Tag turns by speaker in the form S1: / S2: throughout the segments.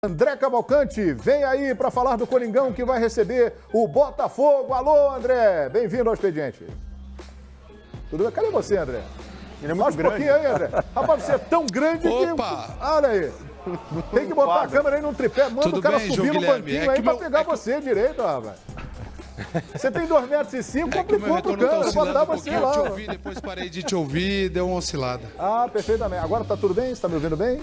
S1: André Cavalcante, vem aí para falar do Coringão que vai receber o Botafogo. Alô, André, bem-vindo ao Expediente. Tudo bem? Cadê você, André?
S2: Ele é muito grande.
S1: Um pouquinho aí, André. Rapaz, você é tão grande
S3: Opa!
S1: que... Olha aí. Tem que botar a câmera aí no tripé, manda
S3: Tudo
S1: o cara
S3: bem,
S1: subir no
S3: Guilherme?
S1: banquinho aí pra pegar você direito, rapaz. Você tem 2,05 m, complicou pro câmera, pode dar você lá.
S3: Eu te ouvi, depois parei de te ouvir, deu uma oscilada.
S1: Ah, perfeitamente. Agora tá tudo bem? Você tá me ouvindo bem?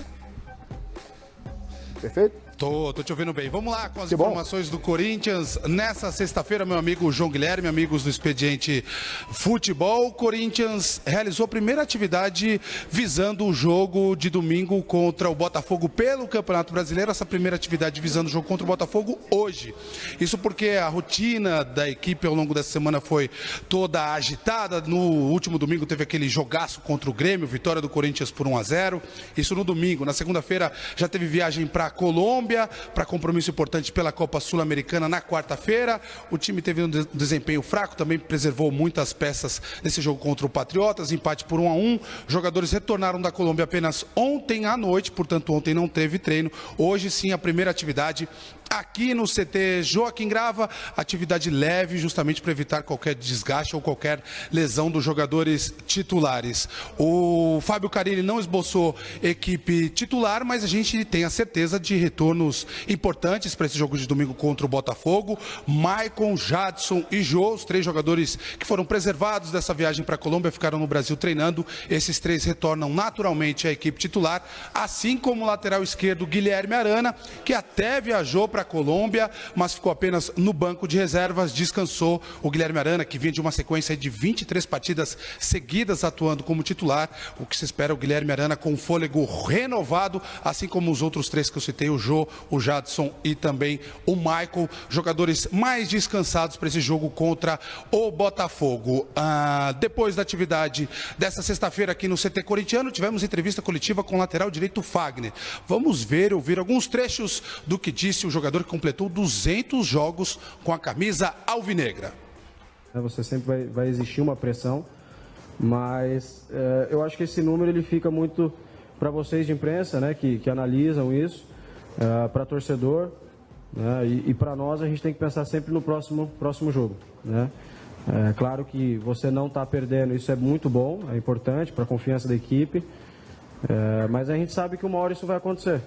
S1: Perfeito?
S3: Tô te ouvindo bem. Vamos lá com as informações do Corinthians. Nessa sexta-feira, meu amigo João Guilherme, amigos do Expediente Futebol, o Corinthians realizou a primeira atividade visando o jogo de domingo contra o Botafogo pelo Campeonato Brasileiro. Essa primeira atividade visando o jogo contra o Botafogo hoje. Isso porque a rotina da equipe ao longo dessa semana foi toda agitada. No último domingo teve aquele jogaço contra o Grêmio, vitória do Corinthians por 1-0. Isso no domingo. Na segunda-feira já teve viagem para Colômbia, para compromisso importante pela Copa Sul-Americana na quarta-feira. O time teve um desempenho fraco, também preservou muitas peças nesse jogo contra o Patriotas, empate por 1-1. Jogadores retornaram da Colômbia apenas ontem à noite, portanto ontem não teve treino. Hoje sim a primeira atividade aqui no CT Joaquim Grava, atividade leve, justamente para evitar qualquer desgaste ou qualquer lesão dos jogadores titulares. O Fábio Carilli não esboçou equipe titular, mas a gente tem a certeza de retornos importantes para esse jogo de domingo contra o Botafogo. Maicon, Jadson e Jô, os três jogadores que foram preservados dessa viagem para a Colômbia, ficaram no Brasil treinando. Esses três retornam naturalmente à equipe titular, assim como o lateral esquerdo Guilherme Arana, que até viajou para a Colômbia, mas ficou apenas no banco de reservas, descansou. O Guilherme Arana, que vinha de uma sequência de 23 partidas seguidas atuando como titular. O que se espera é o Guilherme Arana com fôlego renovado, assim como os outros três que eu citei, o Jô, o Jadson e também o Michael, jogadores mais descansados para esse jogo contra o Botafogo. Depois da atividade dessa sexta-feira aqui no CT Corintiano, tivemos entrevista coletiva com o lateral direito Fagner. Vamos ouvir alguns trechos do que disse o jogador que completou 200 jogos com a camisa alvinegra.
S4: Você sempre vai existir uma pressão, mas eu acho que esse número ele fica muito para vocês de imprensa, né, que analisam isso, para torcedor, né, e para nós a gente tem que pensar sempre no próximo jogo, né? Claro que você não está perdendo, isso é muito bom, é importante para a confiança da equipe, mas a gente sabe que uma hora isso vai acontecer,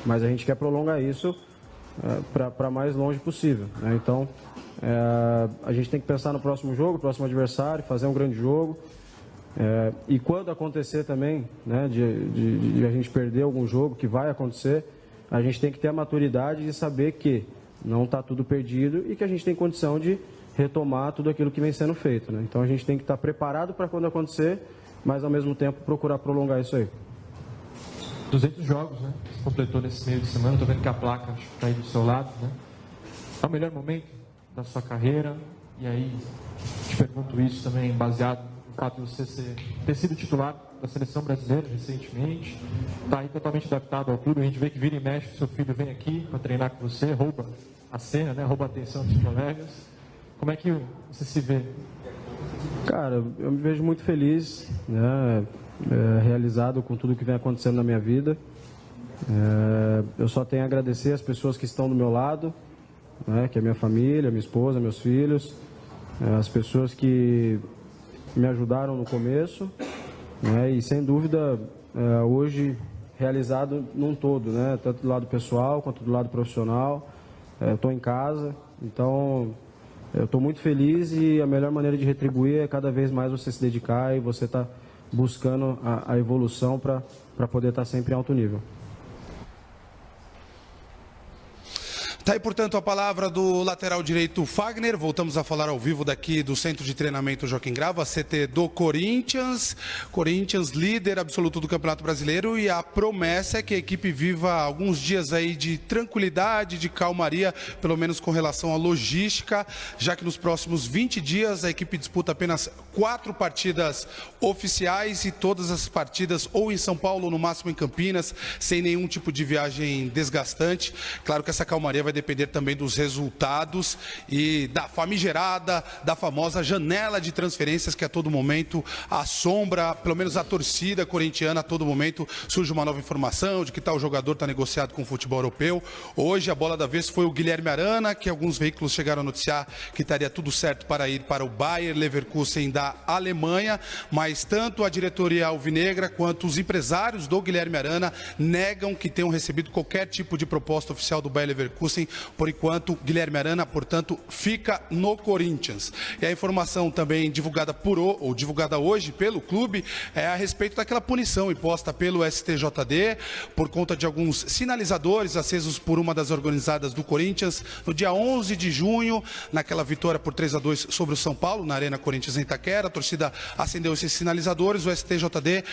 S4: mas a gente quer prolongar isso para mais longe possível, né? Então a gente tem que pensar no próximo jogo, próximo adversário, fazer um grande jogo, e quando acontecer também, né, de a gente perder algum jogo, que vai acontecer, a gente tem que ter a maturidade de saber que não está tudo perdido e que a gente tem condição de retomar tudo aquilo que vem sendo feito, né? Então a gente tem que estar preparado para quando acontecer, mas ao mesmo tempo procurar prolongar isso aí.
S5: 200 jogos, né? Você completou nesse meio de semana, estou vendo que a placa está aí do seu lado, né? É o melhor momento da sua carreira, e aí te pergunto isso também baseado no fato de você ter sido titular da seleção brasileira recentemente, está aí totalmente adaptado ao clube, a gente vê que vira e mexe, seu filho vem aqui para treinar com você, rouba a cena, né? Rouba a atenção dos colegas. Como é que você se vê?
S4: Cara, eu me vejo muito feliz, né? Realizado com tudo que vem acontecendo na minha vida. Eu só tenho a agradecer as pessoas que estão do meu lado, né? Que é minha família, minha esposa, meus filhos, as pessoas que me ajudaram no começo, né? E sem dúvida hoje realizado num todo, né? Tanto do lado pessoal quanto do lado profissional. Estou em casa, então eu estou muito feliz, e a melhor maneira de retribuir é cada vez mais você se dedicar e você estar buscando a evolução para poder estar sempre em alto nível.
S3: Tá aí, portanto, a palavra do lateral direito Fagner. Voltamos a falar ao vivo daqui do Centro de Treinamento Joaquim Grava, CT do Corinthians. Corinthians, líder absoluto do Campeonato Brasileiro, e a promessa é que a equipe viva alguns dias aí de tranquilidade, de calmaria, pelo menos com relação à logística, já que nos próximos 20 dias a equipe disputa apenas 4 partidas oficiais, e todas as partidas ou em São Paulo ou no máximo em Campinas, sem nenhum tipo de viagem desgastante. Claro que essa calmaria vai vai depender também dos resultados e da famigerada, da famosa janela de transferências que a todo momento assombra, pelo menos a torcida corintiana, a todo momento surge uma nova informação de que tal jogador está negociado com o futebol europeu. Hoje a bola da vez foi o Guilherme Arana, que alguns veículos chegaram a noticiar que estaria tudo certo para ir para o Bayer Leverkusen da Alemanha, mas tanto a diretoria alvinegra quanto os empresários do Guilherme Arana negam que tenham recebido qualquer tipo de proposta oficial do Bayer Leverkusen. Por enquanto, Guilherme Arana, portanto, fica no Corinthians. E a informação também divulgada divulgada hoje pelo clube é a respeito daquela punição imposta pelo STJD por conta de alguns sinalizadores acesos por uma das organizadas do Corinthians no dia 11 de junho, naquela vitória por 3-2 sobre o São Paulo, na Arena Corinthians em Itaquera. A torcida acendeu esses sinalizadores, o STJD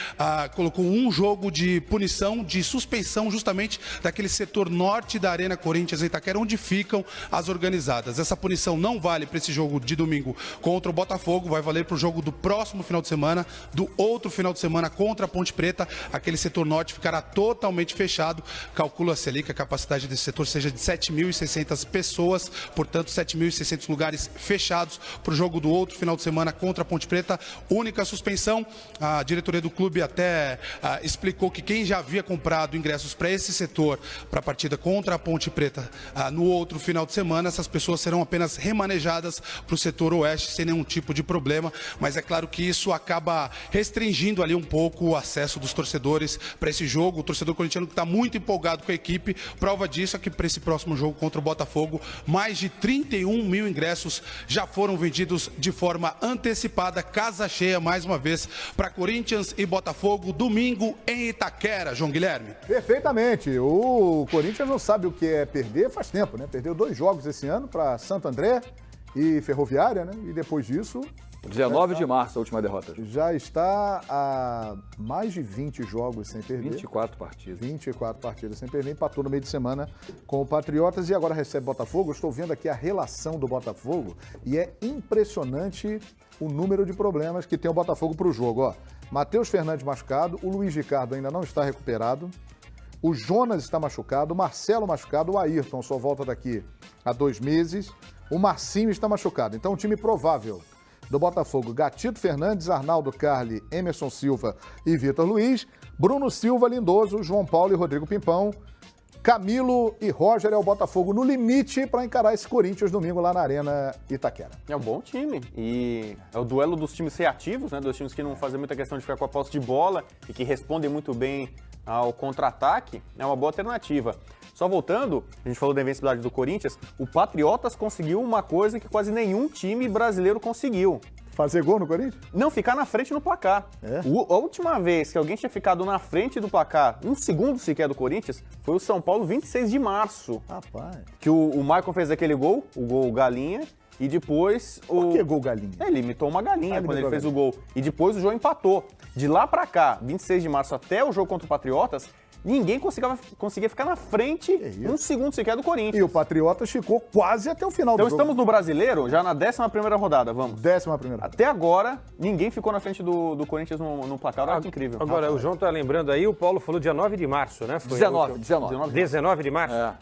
S3: colocou um jogo de punição, de suspensão justamente daquele setor norte da Arena Corinthians em Itaquera, onde ficam as organizadas. Essa punição não vale para esse jogo de domingo contra o Botafogo, vai valer para o jogo do próximo final de semana, do outro final de semana contra a Ponte Preta. Aquele setor norte ficará totalmente fechado. Calcula-se ali que a capacidade desse setor seja de 7.600 pessoas, portanto 7.600 lugares fechados para o jogo do outro final de semana contra a Ponte Preta. Única suspensão, a diretoria do clube até explicou que quem já havia comprado ingressos para esse setor, para a partida contra a Ponte Preta no outro final de semana, essas pessoas serão apenas remanejadas para o setor oeste sem nenhum tipo de problema, mas é claro que isso acaba restringindo ali um pouco o acesso dos torcedores para esse jogo. O torcedor corintiano que está muito empolgado com a equipe, prova disso é que para esse próximo jogo contra o Botafogo, mais de 31 mil ingressos já foram vendidos de forma antecipada, casa cheia mais uma vez para Corinthians e Botafogo, domingo em Itaquera, João Guilherme.
S1: Perfeitamente. O Corinthians não sabe o que é perder faz tempo, né? Perdeu 2 jogos esse ano para Santo André e Ferroviária, né? E depois disso...
S2: 19 de março, a última derrota.
S1: Já está a mais de 20 jogos sem perder.
S2: 24 partidas.
S1: 24 partidas sem perder. Empatou no meio de semana com o Patriotas e agora recebe Botafogo. Eu estou vendo aqui a relação do Botafogo e é impressionante o número de problemas que tem o Botafogo para o jogo. Ó, Matheus Fernandes machucado, o Luiz Ricardo ainda não está recuperado, o Jonas está machucado, o Marcelo machucado, o Ayrton só volta daqui a 2 meses, o Marcinho está machucado. Então, o time provável do Botafogo: Gatito Fernandes, Arnaldo Carli, Emerson Silva e Vitor Luiz, Bruno Silva, Lindoso, João Paulo e Rodrigo Pimpão, Camilo e Roger. É o Botafogo no limite para encarar esse Corinthians domingo lá na Arena Itaquera.
S6: É um bom time e é o duelo dos times reativos, né? Dos times que não fazem muita questão de ficar com a posse de bola e que respondem muito bem ao contra-ataque. É uma boa alternativa. Só voltando, a gente falou da invencibilidade do Corinthians, o Patriotas conseguiu uma coisa que quase nenhum time brasileiro conseguiu.
S1: Fazer gol no Corinthians?
S6: Não, ficar na frente no placar.
S1: É?
S6: A última vez que alguém tinha ficado na frente do placar, um segundo sequer do Corinthians, foi o São Paulo, 26 de março.
S1: Rapaz.
S6: Que o Maicon fez aquele gol, o gol galinha, e depois...
S1: Por que gol galinha?
S6: Ele imitou uma galinha quando ele fez o gol. E depois o João empatou. De lá pra cá, 26 de março até o jogo contra o Patriotas, ninguém conseguia ficar na frente um segundo sequer do Corinthians.
S1: E o Patriotas ficou quase até o final do jogo.
S6: Então estamos no Brasileiro, já na 11ª rodada, vamos.
S1: 11ª.
S6: Até agora, ninguém ficou na frente do Corinthians no placar, olha que incrível.
S7: Agora, o João tá lembrando aí, o Paulo falou dia 9 de março, né? Foi
S2: 19.
S7: 19 de março?
S2: É.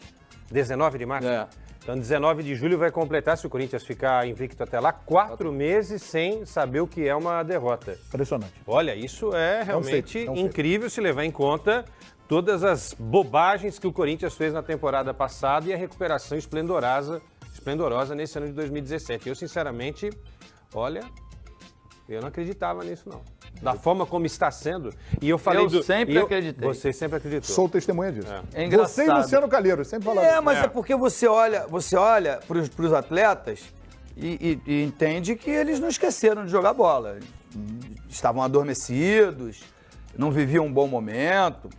S7: 19 de março?
S2: É.
S7: Então, 19 de julho vai completar, se o Corinthians ficar invicto até lá, 4 meses sem saber o que é uma derrota.
S1: Impressionante.
S7: Olha, isso é realmente
S1: feito.
S7: incrível se levar em conta todas as bobagens que o Corinthians fez na temporada passada e a recuperação esplendorosa nesse ano de 2017. Eu, sinceramente, olha, eu não acreditava nisso, não. Da forma como está sendo. E eu falei
S2: sempre acreditei.
S7: Você sempre acreditou.
S1: Sou testemunha disso.
S2: É engraçado.
S1: Você e Luciano Calheiro sempre falaram.
S8: Mas é porque você olha para os atletas e entende que eles não esqueceram de jogar bola. Estavam adormecidos, não viviam um bom momento.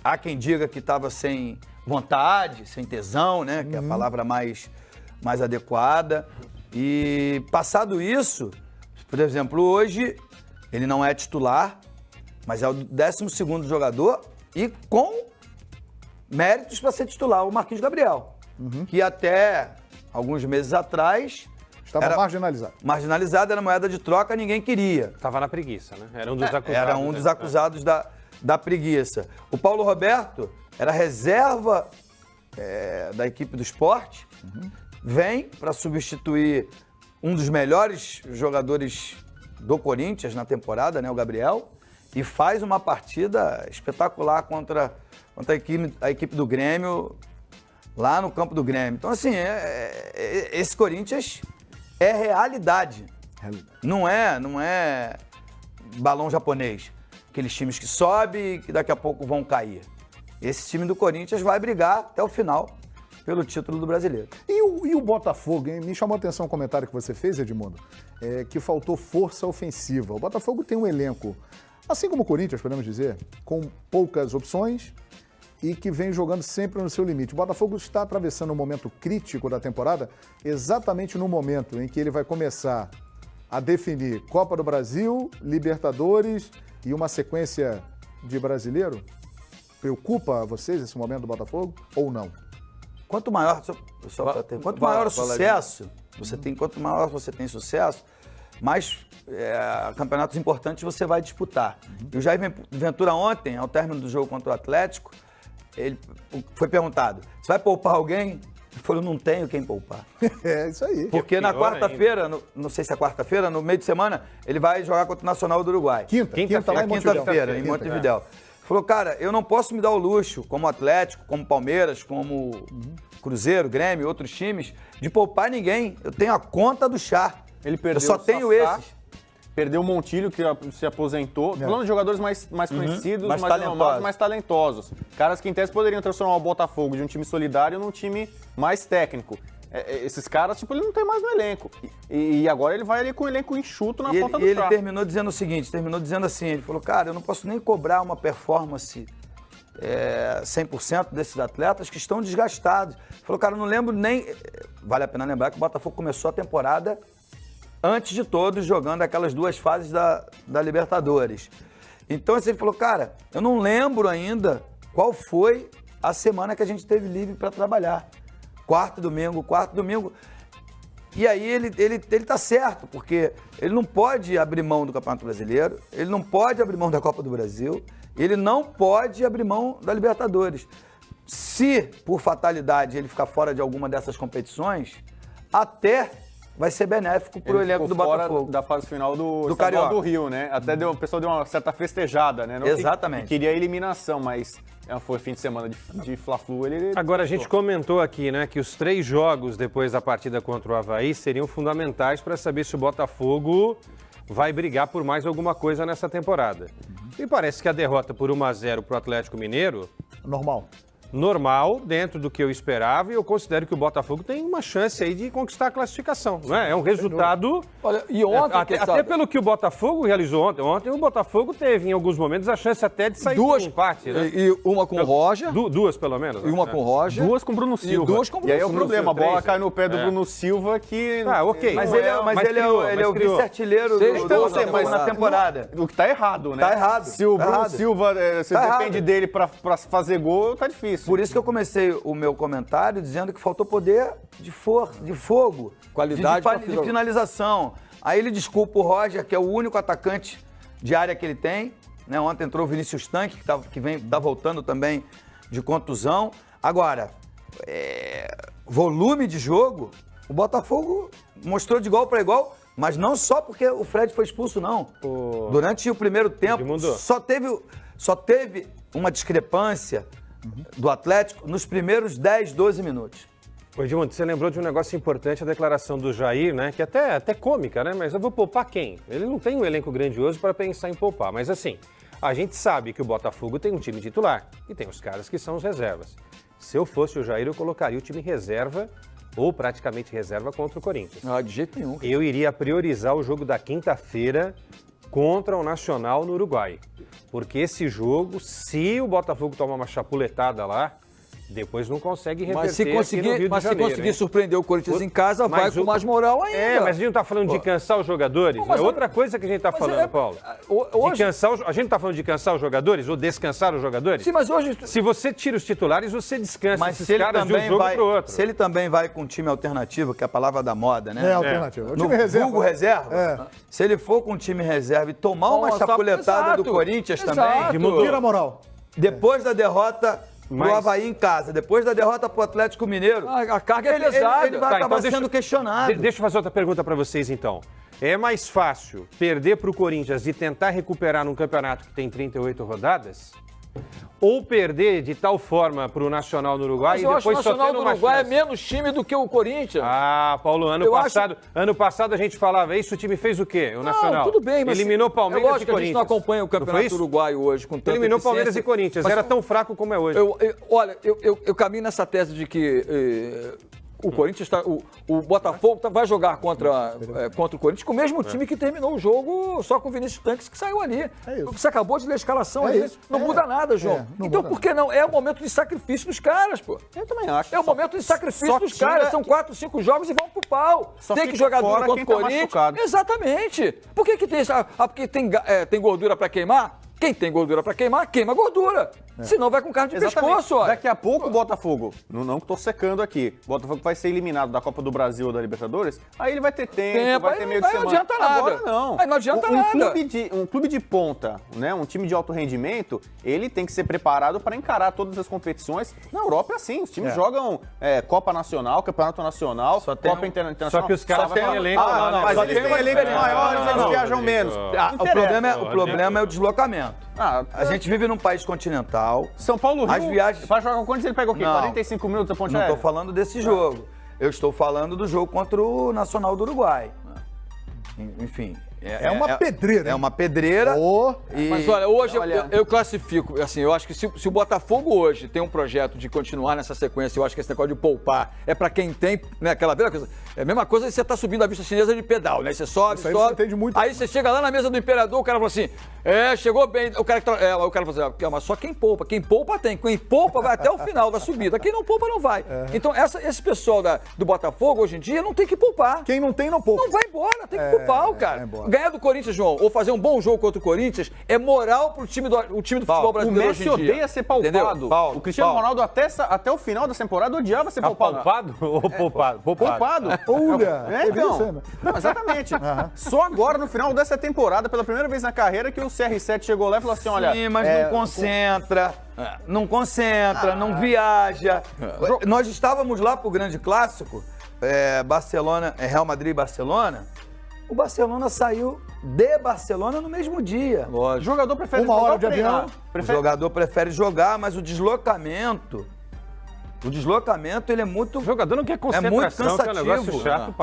S8: Há quem diga que estava sem vontade, sem tesão, né? Que é a palavra mais adequada. E passado isso, por exemplo, hoje ele não é titular, mas é o 12º jogador e com méritos para ser titular, o Marquinhos Gabriel, que até alguns meses atrás
S1: Estava marginalizado.
S8: Marginalizado, era moeda de troca, ninguém queria.
S7: Estava na preguiça, né? Era um dos acusados.
S8: Era um dos acusados da preguiça. O Paulo Roberto era reserva da equipe do Sport, vem para substituir um dos melhores jogadores do Corinthians na temporada, né, o Gabriel, e faz uma partida espetacular contra a equipe do Grêmio, lá no campo do Grêmio. Então, assim, esse Corinthians é realidade. Não é balão japonês. Aqueles times que sobem e que daqui a pouco vão cair. Esse time do Corinthians vai brigar até o final pelo título do Brasileiro.
S1: E o Botafogo, hein? Me chamou a atenção o comentário que você fez, Edmundo, que faltou força ofensiva. O Botafogo tem um elenco, assim como o Corinthians, podemos dizer, com poucas opções e que vem jogando sempre no seu limite. O Botafogo está atravessando um momento crítico da temporada, exatamente no momento em que ele vai começar a definir Copa do Brasil, Libertadores e uma sequência de Brasileiro. Preocupa vocês esse momento do Botafogo ou não?
S8: Quanto maior o sucesso, quanto maior você tem sucesso, mais campeonatos importantes você vai disputar. E o Jair Ventura ontem, ao término do jogo contra o Atlético, ele foi perguntado, você vai poupar alguém? Ele falou, não tenho quem poupar.
S1: É isso aí.
S8: Porque na quarta-feira, não sei se é quarta-feira, no meio de semana, ele vai jogar contra o Nacional do Uruguai. Quinta-feira, em Montevidéu. Falou, cara, eu não posso me dar o luxo, como Atlético, como Palmeiras, como Cruzeiro, Grêmio, outros times, de poupar ninguém. Eu tenho a conta do chá.
S6: Ele perdeu
S8: eu só tenho esses.
S6: Perdeu o Montilho, que se aposentou. Falando de jogadores mais conhecidos, mais
S8: talentosos.
S6: mais talentosos. Caras que, em tese, poderiam transformar o Botafogo de um time solidário num time mais técnico. Esses caras, ele não tem mais no elenco. E agora ele vai ali com o elenco enxuto na ponta do
S8: chá. E ele
S6: chá.
S8: terminou dizendo o seguinte, ele falou, cara, eu não posso nem cobrar uma performance 100% desses atletas que estão desgastados. Ele falou, cara, eu não lembro nem... Vale a pena lembrar que o Botafogo começou a temporada antes de todos, jogando aquelas duas fases da Libertadores. Então, assim, ele falou, cara, eu não lembro ainda qual foi a semana que a gente teve livre para trabalhar. Quarto domingo. E aí ele tá certo, porque ele não pode abrir mão do Campeonato Brasileiro, ele não pode abrir mão da Copa do Brasil, ele não pode abrir mão da Libertadores. Se, por fatalidade, ele ficar fora de alguma dessas competições, até vai ser benéfico pro elenco do Botafogo.
S6: Fora da fase final do
S8: Carioca
S6: do Rio, né? Até o pessoal deu uma certa festejada, né? Não
S8: exatamente.
S6: que queria a eliminação, mas foi fim de semana de Fla-Flu.
S7: Agora, a gente comentou aqui, né, que os 3 jogos depois da partida contra o Avaí seriam fundamentais para saber se o Botafogo vai brigar por mais alguma coisa nessa temporada. E parece que a derrota por 1-0 pro Atlético Mineiro... Normal, dentro do que eu esperava, e eu considero que o Botafogo tem uma chance aí de conquistar a classificação, não é? É um resultado...
S2: Olha, e ontem...
S7: Até pelo que o Botafogo realizou ontem. Ontem o Botafogo teve, em alguns momentos, a chance até de sair com um empate, né?
S2: E uma com o Roger.
S7: Duas, pelo menos.
S2: E uma com o Roger.
S6: Duas com o Bruno Silva.
S2: E
S6: aí é o problema, a bola cai no pé do Bruno Silva, que...
S7: ok.
S8: Mas ele é o vice-artilheiro na temporada.
S6: O que tá errado, né?
S8: Tá errado.
S6: Se o Bruno Silva, você depende dele pra fazer gol, tá difícil.
S8: Por isso que eu comecei o meu comentário dizendo que faltou poder de fogo,
S2: qualidade
S8: de finalização. Aí ele desculpa o Roger, que é o único atacante de área que ele tem, né? Ontem entrou o Vinícius Tanque, que tá voltando também de contusão. Agora, volume de jogo, o Botafogo mostrou de igual para igual, mas não só porque o Fred foi expulso, não. Durante o primeiro tempo, só teve uma discrepância do Atlético nos primeiros 10, 12 minutos.
S7: Ô, Edmundo, você lembrou de um negócio importante, a declaração do Jair, né? Que até cômica, né? Mas eu vou poupar quem? Ele não tem um elenco grandioso para pensar em poupar. Mas assim, a gente sabe que o Botafogo tem um time titular e tem os caras que são os reservas. Se eu fosse o Jair, eu colocaria o time reserva ou praticamente reserva contra o Corinthians.
S2: De jeito nenhum.
S7: Eu iria priorizar o jogo da quinta-feira contra o Nacional no Uruguai. Porque esse jogo, se o Botafogo tomar uma chapuletada lá, depois não consegue reverter
S2: se conseguir surpreender o Corinthians em casa, vai com mais moral ainda.
S7: Mas a gente não está falando de cansar os jogadores? É outra coisa que a gente está falando, Paulo. A gente está falando de cansar os jogadores ou descansar os jogadores?
S2: Sim, mas hoje...
S7: Se você tira os titulares, você descansa
S8: esses
S7: caras de um jogo para o outro.
S8: Se ele também vai com um time alternativo, que é a palavra da moda, né?
S1: Alternativo. O
S8: time reserva. Vulgo reserva. Se ele for com um time reserva e tomar uma chapuletada do Corinthians também...
S1: Tira a moral.
S8: Depois da derrota pro Avaí em casa, depois da derrota pro Atlético Mineiro,
S2: A carga é pesada.
S8: ele vai acabar sendo questionado.
S7: Deixa eu fazer outra pergunta para vocês, então. É mais fácil perder para o Corinthians e tentar recuperar num campeonato que tem 38 rodadas? Ou perder de tal forma para o Nacional no Uruguai
S2: Mas
S7: e
S2: eu acho que o
S7: depois só
S2: Nacional
S7: tendo
S2: do
S7: uma
S2: Uruguai é
S7: chance?
S2: menos time do que o Corinthians.
S7: Ah, Paulo, ano passado a gente falava, isso o time fez o quê? O Nacional.
S2: Tudo bem, mas
S7: eliminou Palmeiras
S2: eu acho
S7: e
S2: que a gente não
S7: Corinthians.
S2: acompanha o campeonato uruguaio hoje com tanta
S7: Eliminou
S2: eficiência.
S7: Palmeiras e Corinthians.
S2: Mas
S7: Era tão fraco como é hoje.
S2: Olha, eu caminho nessa tese de que o Corinthians o Botafogo vai jogar contra o Corinthians com o mesmo time que terminou o jogo, só com o Vinícius Tanques que saiu ali. Você acabou de ler a escalação ali. Não muda nada, João. Então por que não? É o momento de sacrifício dos caras, pô.
S6: Eu também acho.
S2: É o momento de sacrifício dos caras. São 4, 5 jogos e vão pro pau. Tem que jogar duro contra o Corinthians. Exatamente. Por que tem isso? Porque tem gordura pra queimar? Quem tem gordura pra queimar, queima gordura. Senão vai com carne de pescoço, olha.
S6: Daqui a pouco o Botafogo, não que tô secando aqui, o Botafogo vai ser eliminado da Copa do Brasil ou da Libertadores, aí ele vai ter tempo, vai ter meio de semana.
S2: Não adianta nada.
S6: Agora não.
S2: Aí não adianta nada.
S6: Um clube de ponta, né, um time de alto rendimento, ele tem que ser preparado para encarar todas as competições. Na Europa é assim, os times jogam Copa Nacional, Campeonato Nacional, Copa Internacional.
S7: Só que os caras têm elenco lá, né?
S6: Mas eles têm elencos maiores, eles viajam menos.
S8: O problema é o deslocamento. A gente vive num país continental.
S6: São Paulo, Rio,
S8: as viagens...
S6: para jogar com o Corinthians ele pegou o quê? 45 minutos da Ponte
S8: Não
S6: Aérea?
S8: estou falando desse jogo. Eu estou falando do jogo contra o Nacional do Uruguai. Enfim.
S1: É uma pedreira.
S8: É uma pedreira.
S2: Mas olha, hoje eu classifico, assim, eu acho que se o Botafogo hoje tem um projeto de continuar nessa sequência, eu acho que esse negócio de poupar é pra quem tem, né, aquela velha coisa. É a mesma coisa que você tá subindo a vista chinesa de pedal, né? Você sobe,
S1: Isso aí
S2: sobe.
S1: você entende muito.
S2: Aí você chega lá na mesa do imperador, o cara fala assim, chegou bem. O cara fala assim, mas só quem poupa. Quem poupa tem. Quem poupa vai até o final da subida. Quem não poupa não vai. Então esse pessoal do Botafogo hoje em dia não tem que poupar.
S1: Quem não tem, não poupa.
S2: Não vai embora, tem que poupar, cara. Ganhar do Corinthians, João, ou fazer um bom jogo contra o Corinthians, é moral pro time do futebol brasileiro hoje em dia.
S6: O Messi odeia ser palpado. O Cristiano Ronaldo até o final da temporada odiava ser palpado.
S7: Palpado ou poupado?
S6: Poupado.
S1: Olha,
S6: então. Não, exatamente. Só agora, no final dessa temporada, pela primeira vez na carreira, que o CR7 chegou lá e falou assim, olha...
S8: Sim, mas não concentra. Não viaja. Nós estávamos lá pro grande clássico, Real Madrid e Barcelona. O Barcelona saiu de Barcelona no mesmo dia.
S6: O jogador prefere
S1: Uma hora de avião.
S8: O jogador prefere jogar, mas o deslocamento, ele é muito...
S7: O jogador não quer concentração, que é um negócio chato.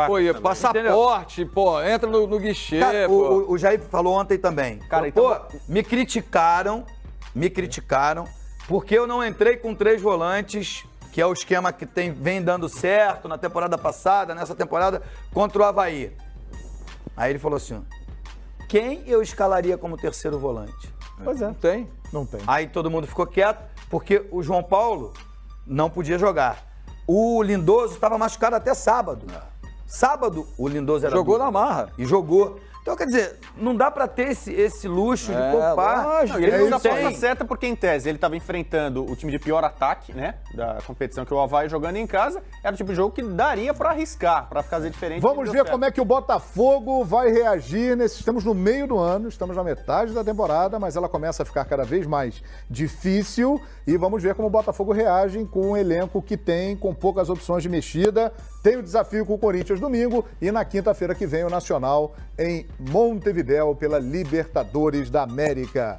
S2: Passaporte, entra no guichê.
S8: Cara, o Jair falou ontem também.
S6: Cara,
S8: me criticaram porque eu não entrei com 3 volantes, que é o esquema que vem dando certo na temporada passada, nessa temporada, contra o Avaí. Aí ele falou assim, quem eu escalaria como terceiro volante?
S1: Pois é. Não tem.
S8: Aí todo mundo ficou quieto, porque o João Paulo não podia jogar. O Lindoso estava machucado até sábado. Sábado, o Lindoso era
S2: jogou na marra.
S8: E jogou. Então, quer dizer, não dá pra ter esse luxo de poupar.
S6: Ele não dá força certa porque, em tese, ele estava enfrentando o time de pior ataque, né, da competição, que é o Avaí, jogando em casa. Era o tipo de jogo que daria pra arriscar, pra fazer diferente.
S1: Vamos ver como é que o Botafogo vai reagir. Estamos no meio do ano, estamos na metade da temporada, mas ela começa a ficar cada vez mais difícil. E vamos ver como o Botafogo reage com um elenco que tem, com poucas opções de mexida. Tem o desafio com o Corinthians domingo e na quinta-feira que vem o Nacional em Montevidéu pela Libertadores da América.